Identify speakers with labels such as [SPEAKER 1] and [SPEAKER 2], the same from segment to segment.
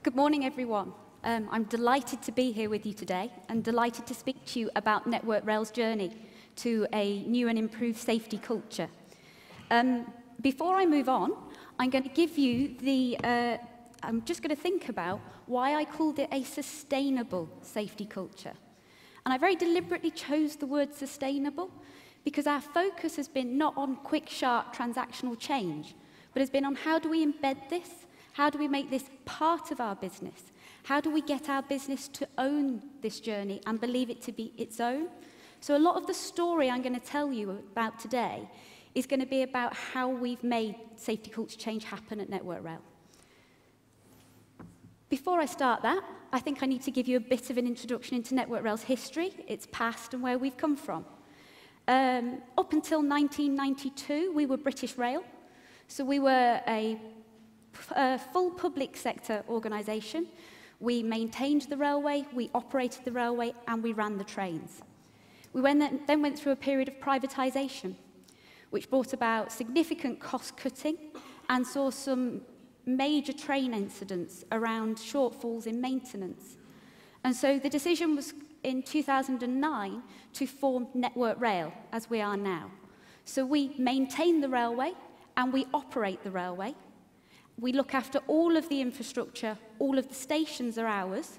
[SPEAKER 1] Good morning, everyone. I'm delighted to be here with you today and delighted to speak to you about Network Rail's journey to a new and improved safety culture. Before I move on, I'm going to give you I'm just going to think about why I called it a sustainable safety culture. And I very deliberately chose the word sustainable because our focus has been not on quick, sharp transactional change, but has been on how do we embed this? How do we make this part of our business? How do we get our business to own this journey and believe it to be its own? So a lot of the story I'm going to tell you about today is going to be about how we've made safety culture change happen at Network Rail. Before I start that, I think I need to give you a bit of an introduction into Network Rail's history, its past, and where we've come from. Up until 1992, we were British Rail. So we were a full public sector organisation. We maintained the railway, we operated the railway, and we ran the trains. We then went through a period of privatisation, which brought about significant cost cutting and saw some major train incidents around shortfalls in maintenance. And so the decision was in 2009 to form Network Rail, as we are now. So we maintain the railway and we operate the railway. We look after all of the infrastructure, all of the stations are ours.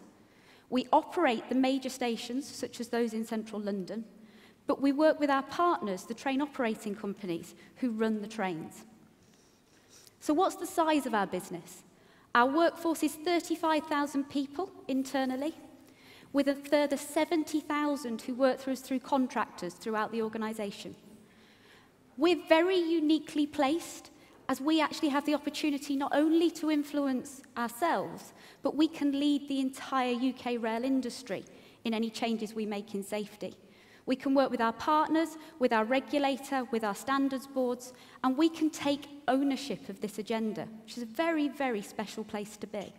[SPEAKER 1] We operate the major stations, such as those in central London, but we work with our partners, the train operating companies, who run the trains. So what's the size of our business? Our workforce is 35,000 people internally, with a further 70,000 who work through us through contractors throughout the organisation. We're very uniquely placed as we actually have the opportunity not only to influence ourselves, but we can lead the entire UK rail industry in any changes we make in safety. We can work with our partners, with our regulator, with our standards boards, and we can take ownership of this agenda, which is a very, very special place to be.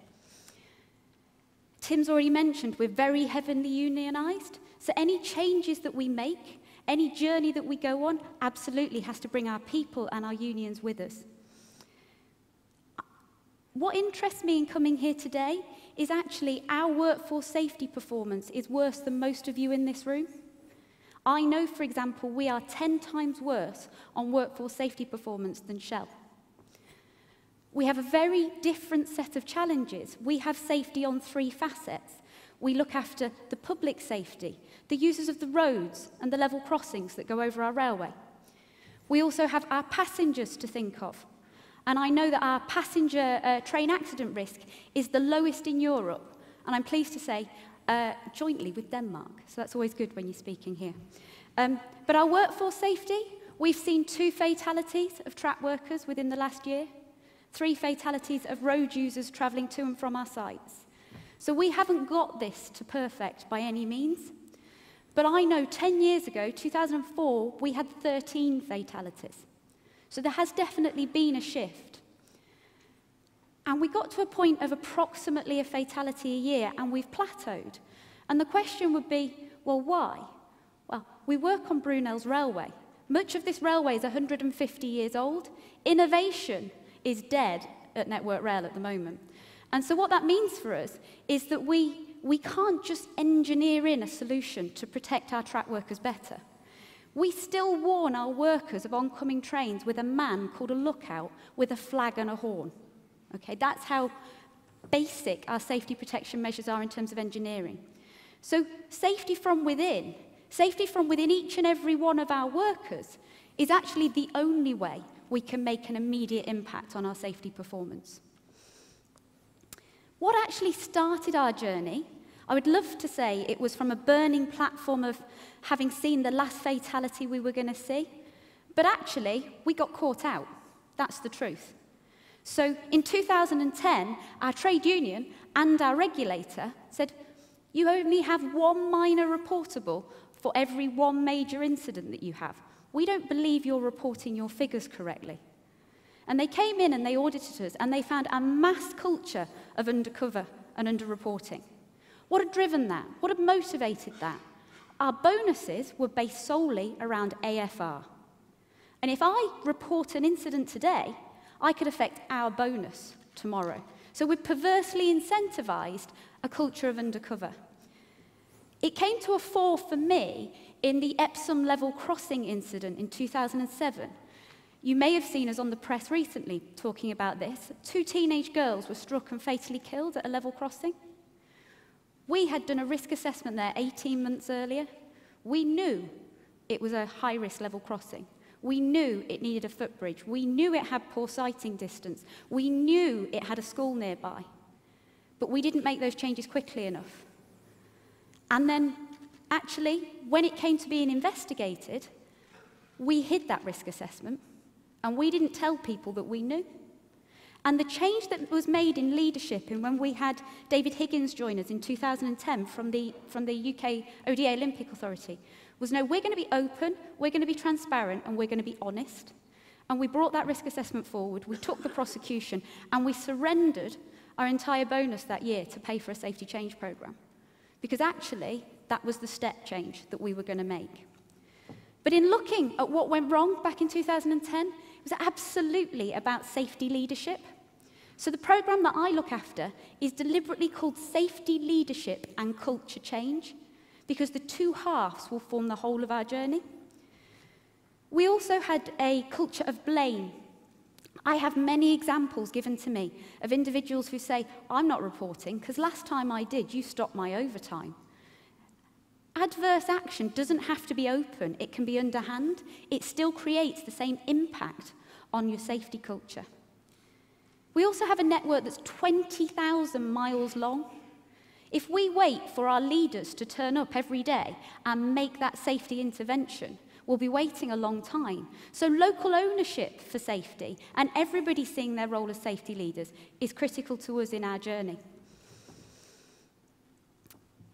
[SPEAKER 1] Tim's already mentioned we're very heavily unionised, so any changes that we make, any journey that we go on, absolutely has to bring our people and our unions with us. What interests me in coming here today is actually our workforce safety performance is worse than most of you in this room. I know, for example, we are 10 times worse on workforce safety performance than Shell. We have a very different set of challenges. We have safety on 3 facets. We look after the public safety, the users of the roads and the level crossings that go over our railway. We also have our passengers to think of. And I know that our passenger train accident risk is the lowest in Europe, and I'm pleased to say jointly with Denmark. So that's always good when you're speaking here. But our workforce safety, we've seen 2 fatalities of track workers within the last year, 3 fatalities of road users travelling to and from our sites. So we haven't got this to perfect by any means. But I know 10 years ago, 2004, we had 13 fatalities. So there has definitely been a shift. And we got to a point of approximately a fatality a year, and we've plateaued. And the question would be, well, why? Well, we work on Brunel's railway. Much of this railway is 150 years old. Innovation is dead at Network Rail at the moment. And so what that means for us is that we can't just engineer in a solution to protect our track workers better. We still warn our workers of oncoming trains with a man called a lookout with a flag and a horn. Okay, that's how basic our safety protection measures are in terms of engineering. So safety from within each and every one of our workers is actually the only way we can make an immediate impact on our safety performance. What actually started our journey? I would love to say it was from a burning platform of having seen the last fatality we were going to see, but actually we got caught out. That's the truth. So in 2010, our trade union and our regulator said, you only have 1 minor reportable for every 1 major incident that you have. We don't believe you're reporting your figures correctly. And they came in and they audited us and they found a mass culture of undercover and underreporting. What had driven that? What had motivated that? Our bonuses were based solely around AFR. And if I report an incident today, I could affect our bonus tomorrow. So we perversely incentivised a culture of undercover. It came to a fore for me in the Epsom level crossing incident in 2007. You may have seen us on the press recently talking about this. 2 teenage girls were struck and fatally killed at a level crossing. We had done a risk assessment there 18 months earlier. We knew it was a high-risk level crossing. We knew it needed a footbridge. We knew it had poor sighting distance. We knew it had a school nearby. But we didn't make those changes quickly enough. And then, actually, when it came to being investigated, we hid that risk assessment, and we didn't tell people that we knew. And the change that was made in leadership, and when we had David Higgins join us in 2010 from the UK ODA Olympic Authority, was no, we're going to be open, we're going to be transparent, and we're going to be honest. And we brought that risk assessment forward, we took the prosecution, and we surrendered our entire bonus that year to pay for a safety change programme. Because actually, that was the step change that we were going to make. But in looking at what went wrong back in 2010, it was absolutely about safety leadership. So the programme that I look after is deliberately called Safety Leadership and Culture Change, because the two halves will form the whole of our journey. We also had a culture of blame. I have many examples given to me of individuals who say, I'm not reporting because last time I did, you stopped my overtime. Adverse action doesn't have to be open, it can be underhand. It still creates the same impact on your safety culture. We also have a network that's 20,000 miles long. If we wait for our leaders to turn up every day and make that safety intervention, we'll be waiting a long time. So local ownership for safety and everybody seeing their role as safety leaders is critical to us in our journey.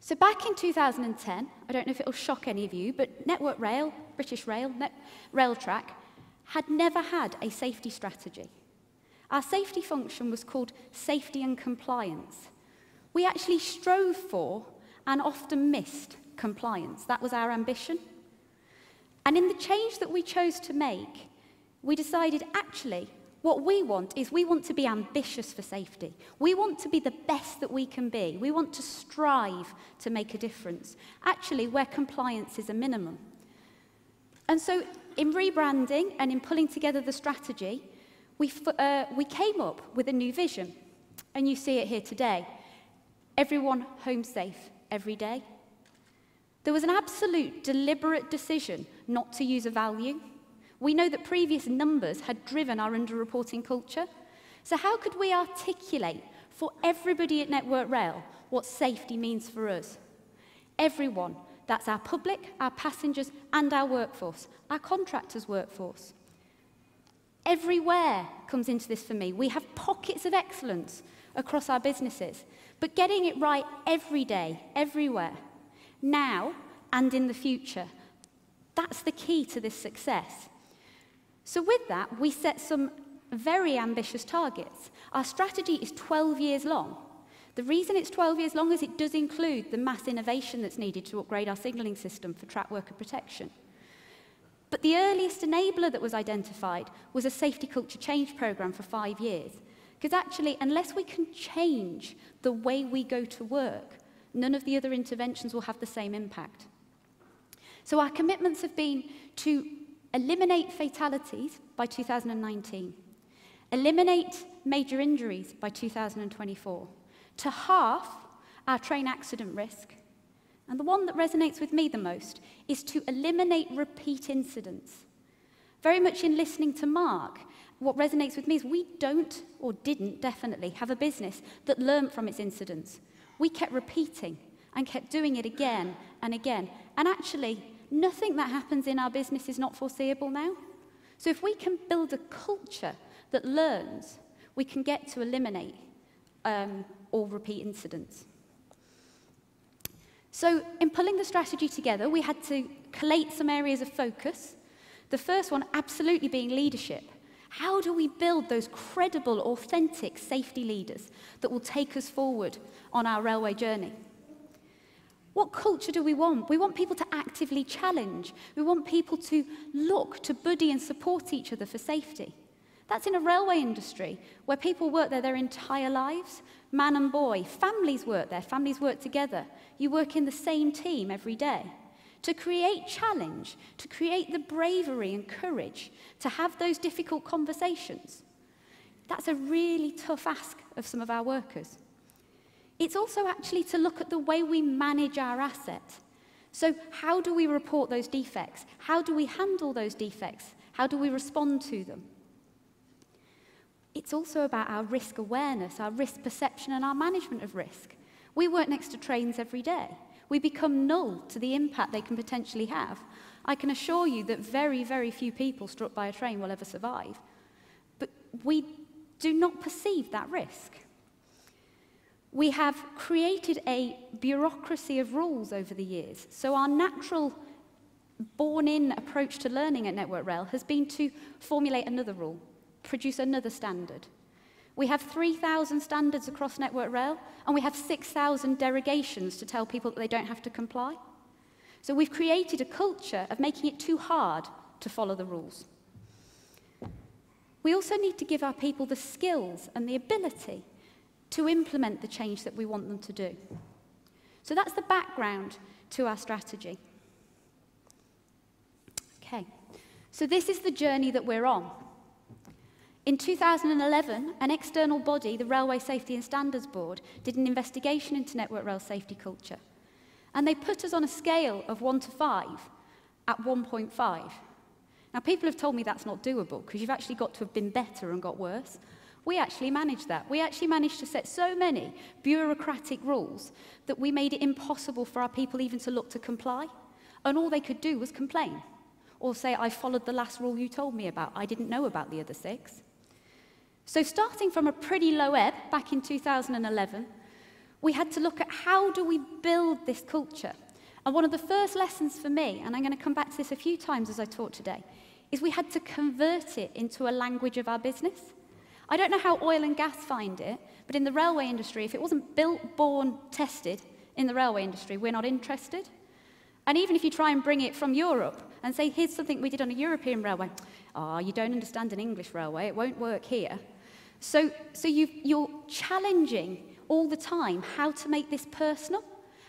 [SPEAKER 1] So back in 2010, I don't know if it'll shock any of you, but Network Rail, British Rail, Railtrack, had never had a safety strategy. Our safety function was called Safety and Compliance. We actually strove for and often missed compliance. That was our ambition. And in the change that we chose to make, we decided actually what we want to be ambitious for safety. We want to be the best that we can be. We want to strive to make a difference, actually where compliance is a minimum. And so in rebranding and in pulling together the strategy, we came up with a new vision. And you see it here today. Everyone home safe every day. There was an absolute deliberate decision not to use a value. We know that previous numbers had driven our underreporting culture. So how could we articulate for everybody at Network Rail what safety means for us? Everyone, that's our public, our passengers, and our workforce, our contractors' workforce. Everywhere comes into this for me. We have pockets of excellence across our businesses, but getting it right every day, everywhere, now and in the future, that's the key to this success. So with that, we set some very ambitious targets. Our strategy is 12 years long. The reason it's 12 years long is it does include the mass innovation that's needed to upgrade our signalling system for track worker protection. But the earliest enabler that was identified was a safety culture change programme for 5 years. Because actually, unless we can change the way we go to work, none of the other interventions will have the same impact. So our commitments have been to eliminate fatalities by 2019, eliminate major injuries by 2024, to halve our train accident risk, and the one that resonates with me the most is to eliminate repeat incidents. Very much in listening to Mark, what resonates with me is we don't, or didn't definitely, have a business that learned from its incidents. We kept repeating and kept doing it again and again, and actually, nothing that happens in our business is not foreseeable now. So if we can build a culture that learns, we can get to eliminate all repeat incidents. So in pulling the strategy together, we had to collate some areas of focus. The first one absolutely being leadership. How do we build those credible, authentic safety leaders that will take us forward on our railway journey? What culture do we want? We want people to actively challenge. We want people to look to buddy and support each other for safety. That's in a railway industry where people work there their entire lives, man and boy. Families work there, families work together. You work in the same team every day. To create challenge, to create the bravery and courage to have those difficult conversations, that's a really tough ask of some of our workers. It's also actually to look at the way we manage our asset. So how do we report those defects? How do we handle those defects? How do we respond to them? It's also about our risk awareness, our risk perception, and our management of risk. We work next to trains every day. We become null to the impact they can potentially have. I can assure you that very, very few people struck by a train will ever survive. But we do not perceive that risk. We have created a bureaucracy of rules over the years. So our natural, born-in approach to learning at Network Rail has been to formulate another rule, produce another standard. We have 3,000 standards across Network Rail, and we have 6,000 derogations to tell people that they don't have to comply. So we've created a culture of making it too hard to follow the rules. We also need to give our people the skills and the ability to implement the change that we want them to do. So that's the background to our strategy. Okay, so this is the journey that we're on. In 2011, an external body, the Railway Safety and Standards Board, did an investigation into Network Rail safety culture. And they put us on a scale of 1 to 5 at 1.5. Now, people have told me that's not doable, because you've actually got to have been better and got worse. We actually managed that. We actually managed to set so many bureaucratic rules that we made it impossible for our people even to look to comply. And all they could do was complain, or say, I followed the last rule you told me about. I didn't know about the other 6. So starting from a pretty low ebb back in 2011, we had to look at how do we build this culture. And one of the first lessons for me, and I'm going to come back to this a few times as I talk today, is we had to convert it into a language of our business. I don't know how oil and gas find it, but in the railway industry, if it wasn't built, born, tested in the railway industry, we're not interested. And even if you try and bring it from Europe and say, here's something we did on a European railway, you don't understand an English railway, it won't work here. So you're challenging all the time how to make this personal,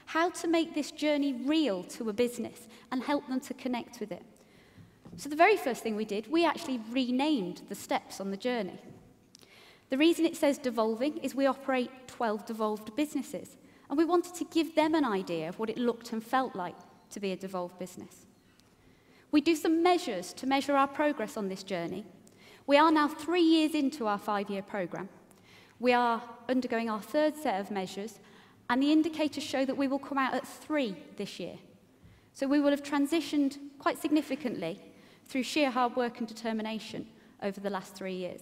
[SPEAKER 1] how to make this journey real to a business and help them to connect with it. So the very first thing we did, we actually renamed the steps on the journey. The reason it says devolving is we operate 12 devolved businesses, and we wanted to give them an idea of what it looked and felt like to be a devolved business. We do some measures to measure our progress on this journey. We are now 3 years into our 5-year programme. We are undergoing our 3rd set of measures, and the indicators show that we will come out at 3 this year. So we will have transitioned quite significantly through sheer hard work and determination over the last 3 years.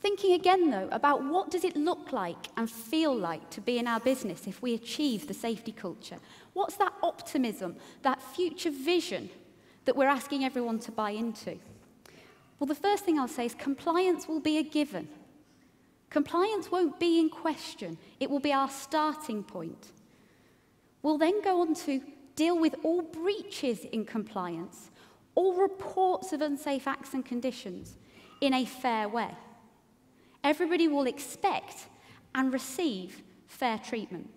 [SPEAKER 1] Thinking again, though, about what does it look like and feel like to be in our business if we achieve the safety culture? What's that optimism, that future vision that we're asking everyone to buy into? Well, the first thing I'll say is compliance will be a given. Compliance won't be in question. It will be our starting point. We'll then go on to deal with all breaches in compliance, all reports of unsafe acts and conditions in a fair way. Everybody will expect and receive fair treatment.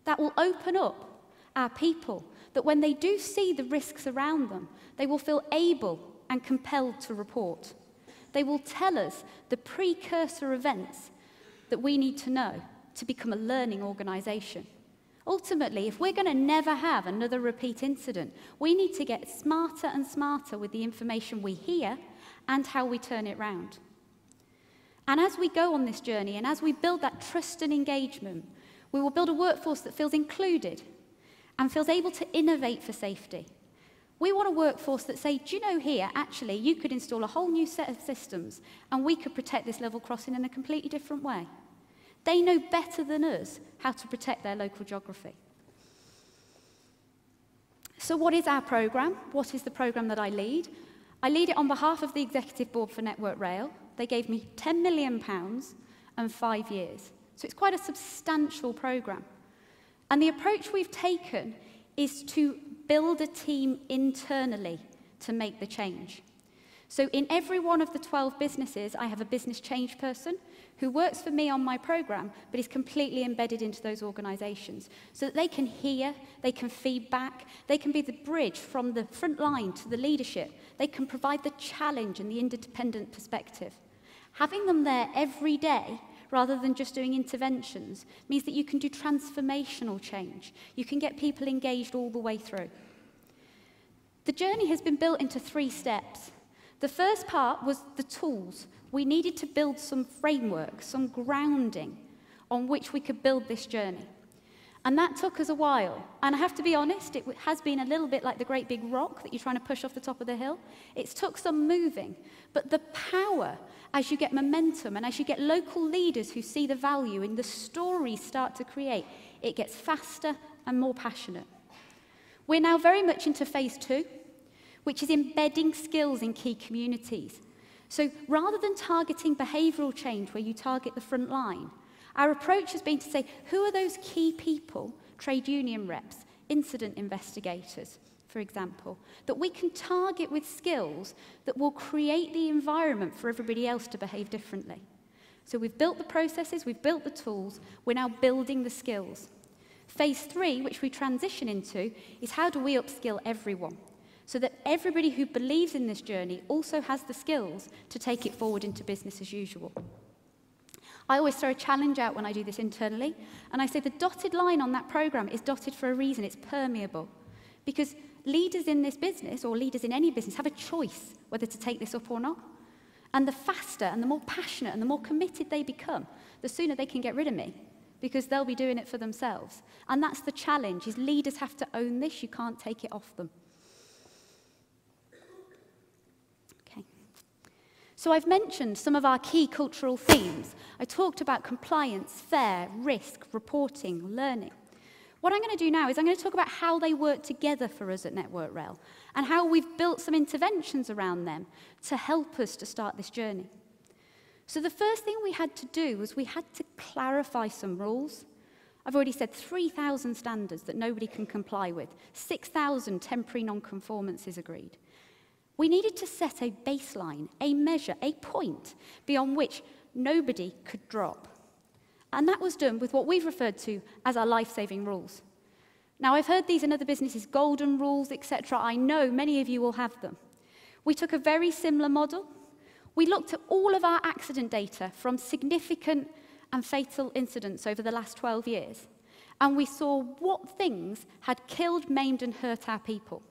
[SPEAKER 1] That will open up our people, that when they do see the risks around them, they will feel able and compelled to report. They will tell us the precursor events that we need to know to become a learning organisation. Ultimately, if we're going to never have another repeat incident, we need to get smarter and smarter with the information we hear and how we turn it round. And as we go on this journey, and as we build that trust and engagement, we will build a workforce that feels included and feels able to innovate for safety. We want a workforce that say, do you know here, actually, you could install a whole new set of systems and we could protect this level crossing in a completely different way. They know better than us how to protect their local geography. So what is our programme? What is the programme that I lead? I lead it on behalf of the Executive Board for Network Rail. They gave me £10 million and 5 years. So it's quite a substantial programme. And the approach we've taken is to build a team internally to make the change. So in every one of the 12 businesses, I have a business change person who works for me on my program, but is completely embedded into those organizations so that they can hear, they can feedback, they can be the bridge from the front line to the leadership. They can provide the challenge and the independent perspective. Having them there every day, rather than just doing interventions, means that you can do transformational change. You can get people engaged all the way through. The journey has been built into 3 steps. The first part was the tools. We needed to build some framework, some grounding on which we could build this journey. And that took us a while. And I have to be honest, it has been a little bit like the great big rock that you're trying to push off the top of the hill. It's took some moving. But the power, as you get momentum and as you get local leaders who see the value and the stories start to create, it gets faster and more passionate. We're now very much into phase 2, which is embedding skills in key communities. So rather than targeting behavioural change where you target the front line, our approach has been to say, who are those key people, trade union reps, incident investigators, for example, that we can target with skills that will create the environment for everybody else to behave differently. So we've built the processes, we've built the tools, we're now building the skills. Phase 3, which we transition into, is how do we upskill everyone? So that everybody who believes in this journey also has the skills to take it forward into business as usual. I always throw a challenge out when I do this internally, and I say the dotted line on that program is dotted for a reason. It's permeable. Because leaders in this business, or leaders in any business, have a choice whether to take this up or not. And the faster and the more passionate and the more committed they become, the sooner they can get rid of me, because they'll be doing it for themselves. And that's the challenge, is leaders have to own this. You can't take it off them. So I've mentioned some of our key cultural themes. I talked about compliance, fair, risk, reporting, learning. What I'm going to do now is I'm going to talk about how they work together for us at Network Rail and how we've built some interventions around them to help us to start this journey. So the first thing we had to do was we had to clarify some rules. I've already said 3,000 standards that nobody can comply with, 6,000 temporary non-conformances agreed. We needed to set a baseline, a measure, a point beyond which nobody could drop. And that was done with what we've referred to as our life-saving rules. Now, I've heard these in other businesses, golden rules, etc. I know many of you will have them. We took a very similar model. We looked at all of our accident data from significant and fatal incidents over the last 12 years, and we saw what things had killed, maimed, and hurt our people.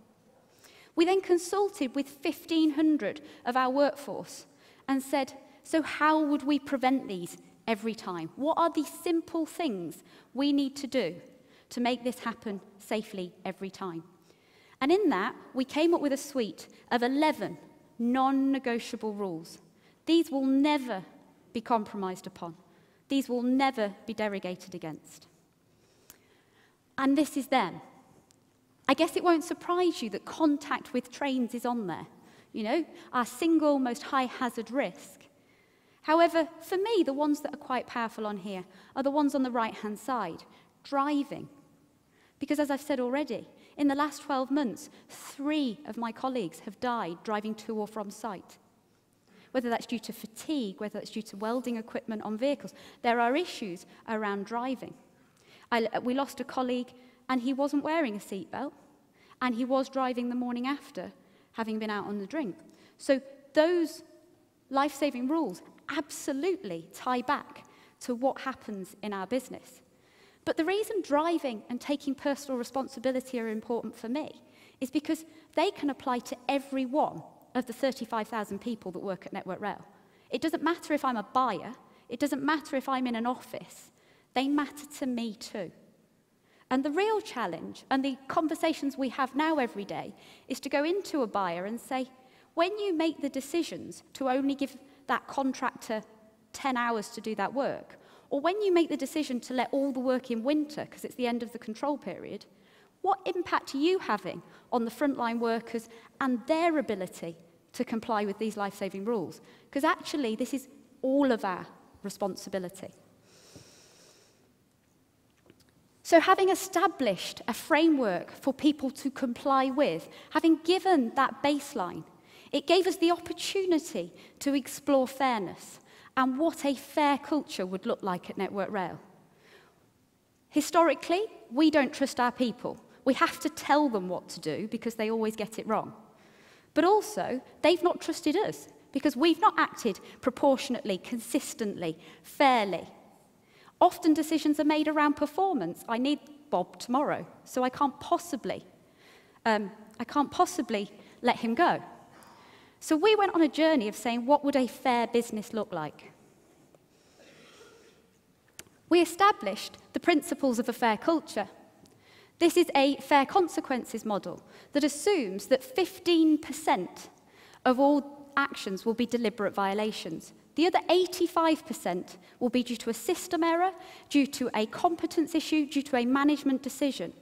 [SPEAKER 1] We then consulted with 1,500 of our workforce and said, so how would we prevent these every time? What are the simple things we need to do to make this happen safely every time? And in that, we came up with a suite of 11 non-negotiable rules. These will never be compromised upon. These will never be derogated against. And this is them. I guess it won't surprise you that contact with trains is on there, you know, our single most high hazard risk. However, for me, the ones that are quite powerful on here are the ones on the right-hand side, driving. Because as I've said already, in the last 12 months, 3 of my colleagues have died driving to or from site. Whether that's due to fatigue, whether that's due to welding equipment on vehicles, there are issues around driving. We lost a colleague and he wasn't wearing a seatbelt, and he was driving the morning after, having been out on the drink. So those life-saving rules absolutely tie back to what happens in our business. But the reason driving and taking personal responsibility are important for me is because they can apply to every one of the 35,000 people that work at Network Rail. It doesn't matter if I'm a buyer, it doesn't matter if I'm in an office, they matter to me too. And the real challenge, and the conversations we have now every day, is to go into a buyer and say, when you make the decisions to only give that contractor 10 hours to do that work, or when you make the decision to let all the work in winter because it's the end of the control period, what impact are you having on the frontline workers and their ability to comply with these life-saving rules? Because actually, this is all of our responsibility. So having established a framework for people to comply with, having given that baseline, It gave us the opportunity to explore fairness and what a fair culture would look like at Network Rail. Historically, we don't trust our people. We have to tell them what to do because they always get it wrong. But also, they've not trusted us because we've not acted proportionately, consistently, fairly. Often decisions are made around performance. I need Bob tomorrow, so I can't possibly let him go. So we went on a journey of saying, what would a fair business look like? We established the principles of a fair culture. This is a fair consequences model that assumes that 15% of all actions will be deliberate violations. The other 85% will be due to a system error, due to a competence issue, due to a management decision.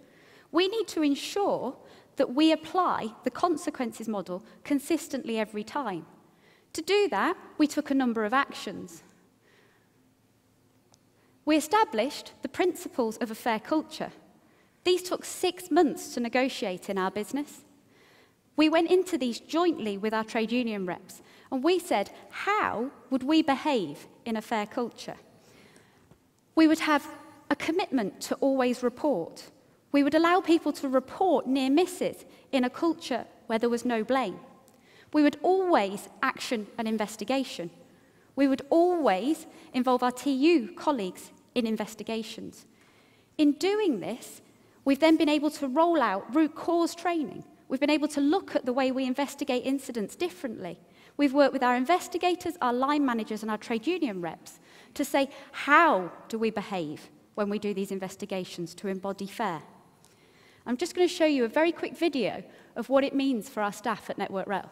[SPEAKER 1] We need to ensure that we apply the consequences model consistently every time. To do that, we took a number of actions. We established the principles of a fair culture. These took 6 months to negotiate in our business. We went into these jointly with our trade union reps, and we said, how would we behave in a fair culture? We would have a commitment to always report. We would allow people to report near misses in a culture where there was no blame. We would always action an investigation. We would always involve our TU colleagues in investigations. In doing this, we've then been able to roll out root cause training. We've been able to look at the way we investigate incidents differently. We've worked with our investigators, our line managers, and our trade union reps to say, how do we behave when we do these investigations to embody fair? I'm just going to show you a very quick video of what it means for our staff at Network Rail.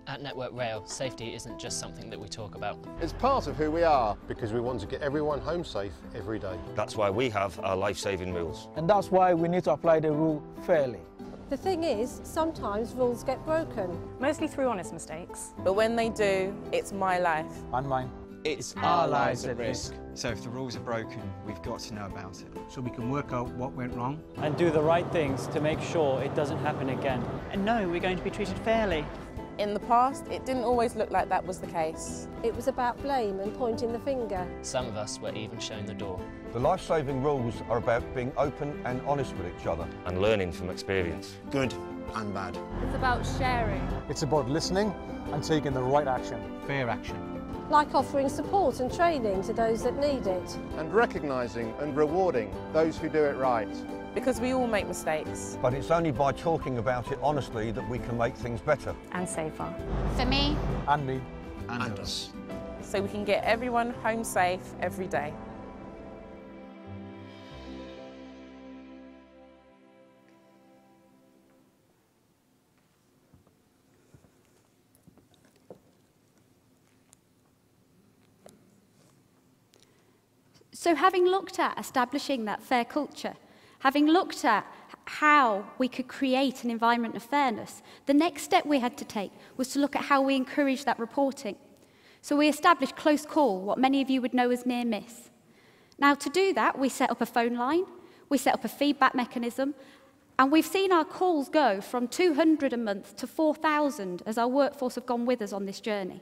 [SPEAKER 2] At Network Rail, safety isn't just something that we talk about.
[SPEAKER 3] It's part of who we are because we want to get everyone home safe every day.
[SPEAKER 4] That's why we have our life-saving rules.
[SPEAKER 5] And that's why we need to apply the rule fairly.
[SPEAKER 6] The thing is, sometimes rules get broken.
[SPEAKER 7] Mostly through honest mistakes.
[SPEAKER 8] But when they do, it's my life.
[SPEAKER 5] And mine.
[SPEAKER 9] It's our lives at risk. So if the rules are broken, we've got to know about it.
[SPEAKER 10] So we can work out what went wrong.
[SPEAKER 11] And do the right things to make sure it doesn't happen again.
[SPEAKER 7] And know we're going to be treated fairly.
[SPEAKER 8] In the past, it didn't always look like that was the case.
[SPEAKER 6] It was about blame and pointing the finger.
[SPEAKER 2] Some of us were even shown the door.
[SPEAKER 4] The life-saving rules are about being open and honest with each other. And learning from experience.
[SPEAKER 3] Good and bad.
[SPEAKER 12] It's about sharing.
[SPEAKER 5] It's about listening and taking the right action.
[SPEAKER 10] Fair action.
[SPEAKER 6] Like offering support and training to those that need it.
[SPEAKER 3] And recognising and rewarding those who do it right.
[SPEAKER 8] Because we all make mistakes.
[SPEAKER 4] But it's only by talking about it honestly that we can make things better.
[SPEAKER 7] And safer.
[SPEAKER 12] For me.
[SPEAKER 5] And me.
[SPEAKER 3] And us.
[SPEAKER 8] So we can get everyone home safe every day.
[SPEAKER 1] So having looked at establishing that fair culture, having looked at how we could create an environment of fairness, the next step we had to take was to look at how we encourage that reporting. So we established close call, what many of you would know as near miss. Now to do that, we set up a phone line, we set up a feedback mechanism, and we've seen our calls go from 200 a month to 4,000 as our workforce have gone with us on this journey.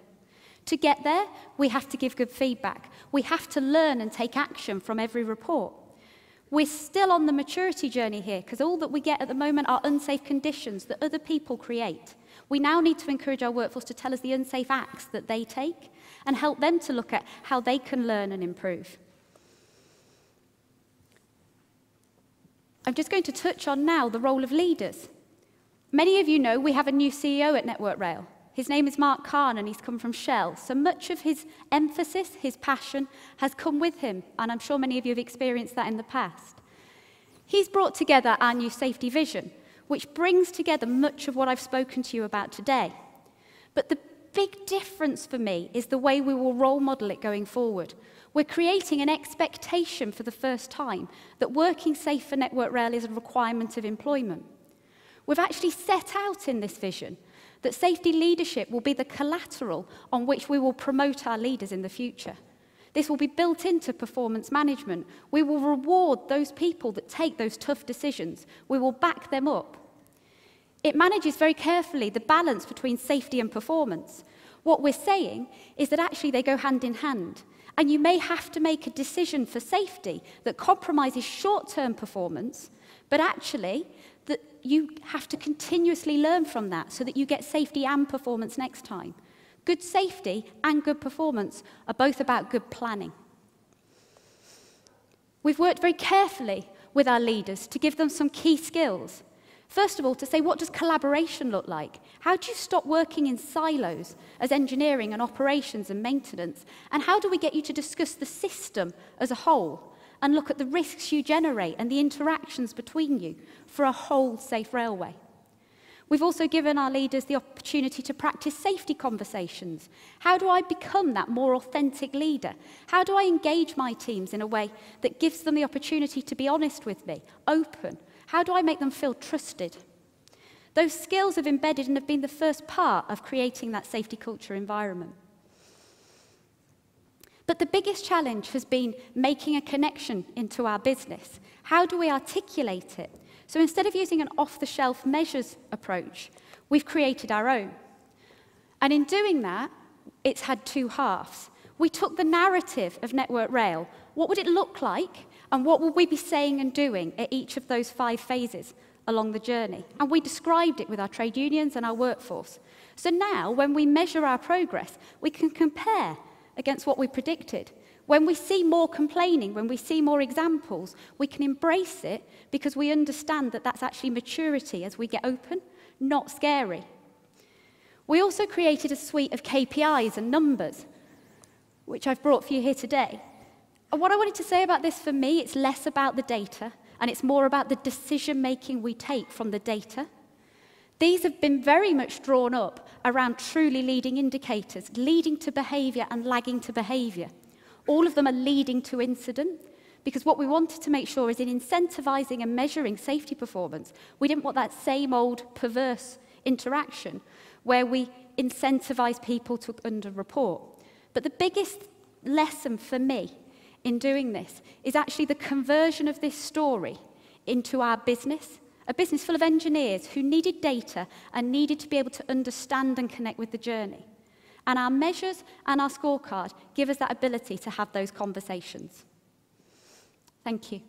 [SPEAKER 1] To get there, we have to give good feedback. We have to learn and take action from every report. We're still on the maturity journey here because all that we get at the moment are unsafe conditions that other people create. We now need to encourage our workforce to tell us the unsafe acts that they take and help them to look at how they can learn and improve. I'm just going to touch on now the role of leaders. Many of you know we have a new CEO at Network Rail. His name is Mark Kahn and he's come from Shell. So much of his emphasis, his passion, has come with him. And I'm sure many of you have experienced that in the past. He's brought together our new safety vision, which brings together much of what I've spoken to you about today. But the big difference for me is the way we will role model it going forward. We're creating an expectation for the first time that working safe for Network Rail is a requirement of employment. We've actually set out in this vision that safety leadership will be the collateral on which we will promote our leaders in the future. This will be built into performance management. We will reward those people that take those tough decisions. We will back them up. It manages very carefully the balance between safety and performance. What we're saying is that actually they go hand in hand. And you may have to make a decision for safety that compromises short-term performance, but actually that you have to continuously learn from that so that you get safety and performance next time. Good safety and good performance are both about good planning. We've worked very carefully with our leaders to give them some key skills. First of all, to say, what does collaboration look like? How do you stop working in silos as engineering and operations and maintenance? And how do we get you to discuss the system as a whole and look at the risks you generate and the interactions between you for a whole safe railway? We've also given our leaders the opportunity to practice safety conversations. How do I become that more authentic leader? How do I engage my teams in a way that gives them the opportunity to be honest with me, open? How do I make them feel trusted? Those skills have embedded and have been the first part of creating that safety culture environment. But the biggest challenge has been making a connection into our business. How do we articulate it? So instead of using an off-the-shelf measures approach, we've created our own. And in doing that, it's had two halves. We took the narrative of Network Rail. What would it look like? And what will we be saying and doing at each of those 5 phases along the journey? And we described it with our trade unions and our workforce. So now, when we measure our progress, we can compare against what we predicted. When we see more complaining, when we see more examples, we can embrace it because we understand that that's actually maturity as we get open, not scary. We also created a suite of KPIs and numbers, which I've brought for you here today. And what I wanted to say about this, for me, it's less about the data, and it's more about the decision-making we take from the data. These have been very much drawn up around truly leading indicators, leading to behaviour and lagging to behaviour. All of them are leading to incident, because what we wanted to make sure is in incentivising and measuring safety performance, we didn't want that same old perverse interaction where we incentivise people to under-report. But the biggest lesson for me in doing this is actually the conversion of this story into our business, a business full of engineers who needed data and needed to be able to understand and connect with the journey. And our measures and our scorecard give us that ability to have those conversations. Thank you.